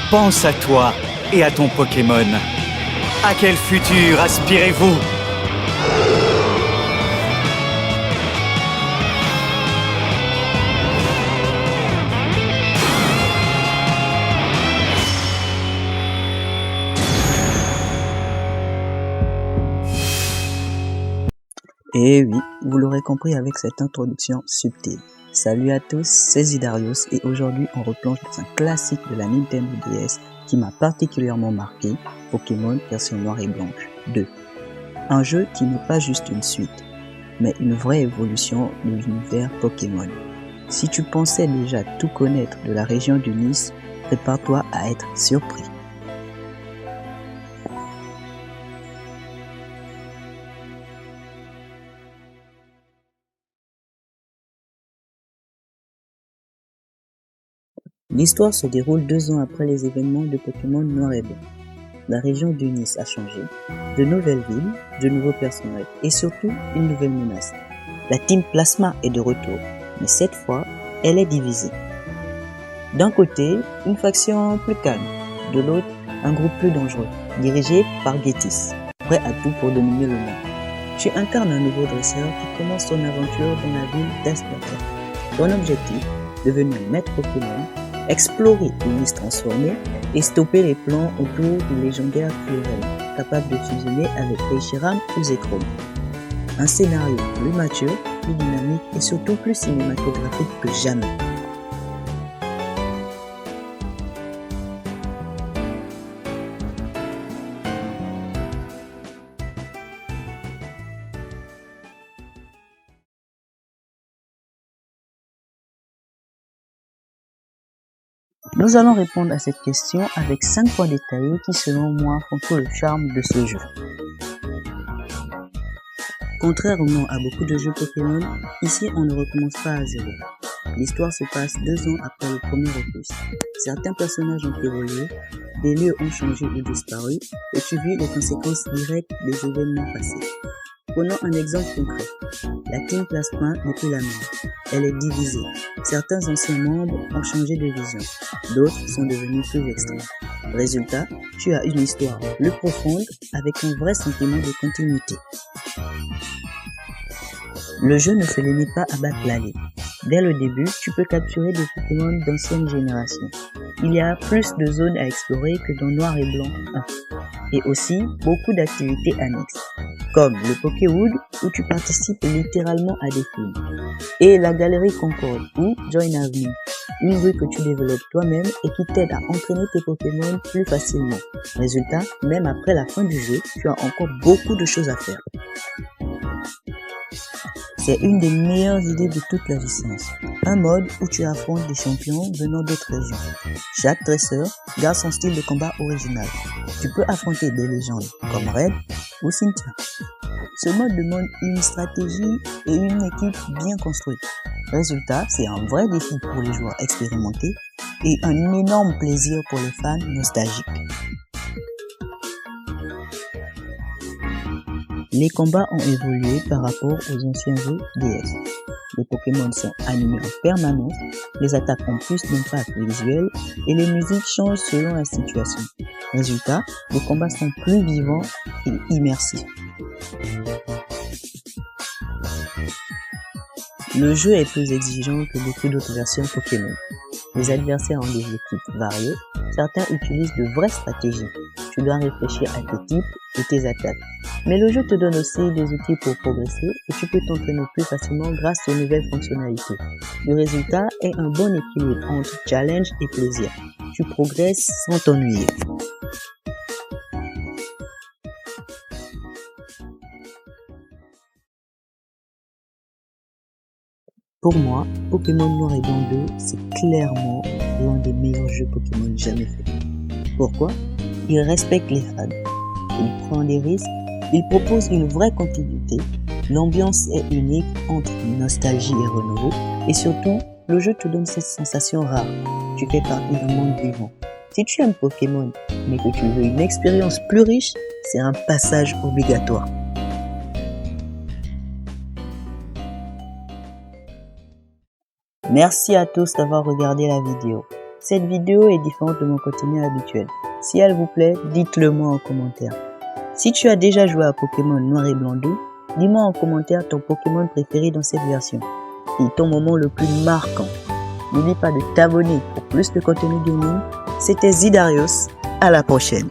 pense à toi et à ton Pokémon. À quel futur aspirez-vous ? Et oui, vous l'aurez compris avec cette introduction subtile. Salut à tous, c'est Zidarius et aujourd'hui on replonge dans un classique de la Nintendo DS qui m'a particulièrement marqué, Pokémon version noir et blanche 2. Un jeu qui n'est pas juste une suite, mais une vraie évolution de l'univers Pokémon. Si tu pensais déjà tout connaître de la région du Nice, prépare-toi à être surpris. L'histoire se déroule 2 ans après les événements de Pokémon Noir et Blanc. La région du Nice a changé, de nouvelles villes, de nouveaux personnages et surtout une nouvelle menace. La Team Plasma est de retour, mais cette fois, elle est divisée. D'un côté, une faction plus calme, de l'autre, un groupe plus dangereux, dirigé par Gétis, prêt à tout pour dominer le monde. Tu incarnes un nouveau dresseur qui commence son aventure dans la ville d'Asperger. Ton objectif, devenir maître Pokémon, explorer une liste transformée et stopper les plans autour du légendaire Florel, capable de fusionner avec Reshiram ou Zekrom. Un scénario plus mature, plus dynamique et surtout plus cinématographique que jamais. Nous allons répondre à cette question avec 5 points détaillés qui, selon moi, font tout le charme de ce jeu. Contrairement à beaucoup de jeux Pokémon, ici on ne recommence pas à zéro. L'histoire se passe 2 ans après le premier opus. Certains personnages ont évolué, des lieux ont changé ou disparu, et tu vis les conséquences directes des événements passés. Prenons un exemple concret. La Team Plasma n'est plus la même. Elle est divisée. Certains anciens membres ont changé de vision. D'autres sont devenus plus extrêmes. Résultat, tu as une histoire plus profonde avec un vrai sentiment de continuité. Le jeu ne se limite pas à battre l'allée. Dès le début, tu peux capturer des Pokémon d'ancienne génération. Il y a plus de zones à explorer que dans Noir et Blanc 1. Et aussi beaucoup d'activités annexes, comme le Pokéwood où tu participes littéralement à des films, et la Galerie Concorde ou Join Avenue, une rue que tu développes toi-même et qui t'aide à entraîner tes Pokémon plus facilement. Résultat, même après la fin du jeu, tu as encore beaucoup de choses à faire. C'est une des meilleures idées de toute la licence. Un mode où tu affrontes des champions venant d'autres régions. Chaque dresseur garde son style de combat original. Tu peux affronter des légendes comme Red ou Cynthia. Ce mode demande une stratégie et une équipe bien construite. Résultat, c'est un vrai défi pour les joueurs expérimentés et un énorme plaisir pour les fans nostalgiques. Les combats ont évolué par rapport aux anciens jeux DS. Les Pokémon sont animés en permanence, les attaques ont plus d'impact visuel et les musiques changent selon la situation. Résultat, les combats sont plus vivants et immersifs. Le jeu est plus exigeant que beaucoup d'autres versions Pokémon. Les adversaires ont des équipes variées, certains utilisent de vraies stratégies. Tu dois réfléchir à tes types et tes attaques. Mais le jeu te donne aussi des outils pour progresser et tu peux t'entraîner plus facilement grâce aux nouvelles fonctionnalités. Le résultat est un bon équilibre entre challenge et plaisir. Tu progresses sans t'ennuyer. Pour moi, Pokémon Noir et Blanc 2, c'est clairement l'un des meilleurs jeux Pokémon jamais faits. Pourquoi ? Il respecte les fans, il prend des risques, il propose une vraie continuité, l'ambiance est unique entre nostalgie et renouveau, et surtout, le jeu te donne cette sensation rare. Tu fais partie d'un monde vivant. Si tu aimes Pokémon, mais que tu veux une expérience plus riche, c'est un passage obligatoire. Merci à tous d'avoir regardé la vidéo. Cette vidéo est différente de mon contenu habituel. Si elle vous plaît, dites-le moi en commentaire. Si tu as déjà joué à Pokémon Noir et Blanc 2, dis-moi en commentaire ton Pokémon préféré dans cette version et ton moment le plus marquant. N'oublie pas de t'abonner pour plus de contenu gaming. C'était Zidarios, à la prochaine.